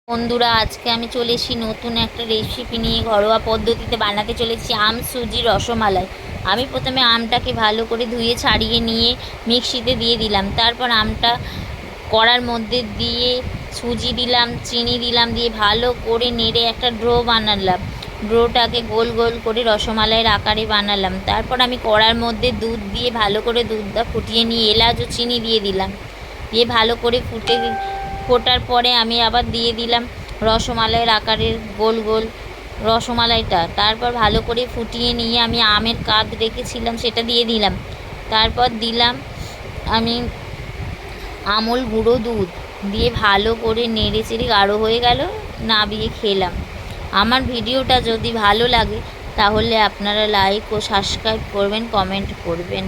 বন্ধুরা, আজকে আমি চলে এসেছি নতুন একটা রেসিপি নিয়ে। ঘরোয়া পদ্ধতিতে বানাতে চলেছি আম সুজি রসমালাই। আমি প্রথমে আমটাকে ভালো করে ধুয়ে ছাড়িয়ে নিয়ে মিক্সিতে দিয়ে দিলাম। তারপর আমটা কড়ার মধ্যে দিয়ে সুজি দিলাম, চিনি দিলাম, দিয়ে ভালো করে নেড়ে একটা ড্রো বানালাম। ড্রোটাকে গোল গোল করে রসমালাইয়ের আকারে বানালাম। তারপর আমি কড়ার মধ্যে দুধ দিয়ে ভালো করে দুধটা ফুটিয়ে নিয়ে এলাচ ও চিনি দিয়ে দিলাম। দিয়ে ভালো করে ফোটার পরে আমি আবার দিয়ে দিলাম রসমালাইয়ের আকারের গোল গোল রসমালাইটা। তারপর ভালো করে ফুটিয়ে নিয়ে আমি আমের কাঁধ রেখেছিলাম সেটা দিয়ে দিলাম। তারপর দিলাম আমি আমুল গুঁড়ো দুধ দিয়ে ভালো করে নেড়ে চেড়ে গাঢ় হয়ে গেল, নামিয়ে খেলাম। আমার ভিডিওটা যদি ভালো লাগে তাহলে আপনারা লাইক ও সাবস্ক্রাইব করবেন, কমেন্ট করবেন।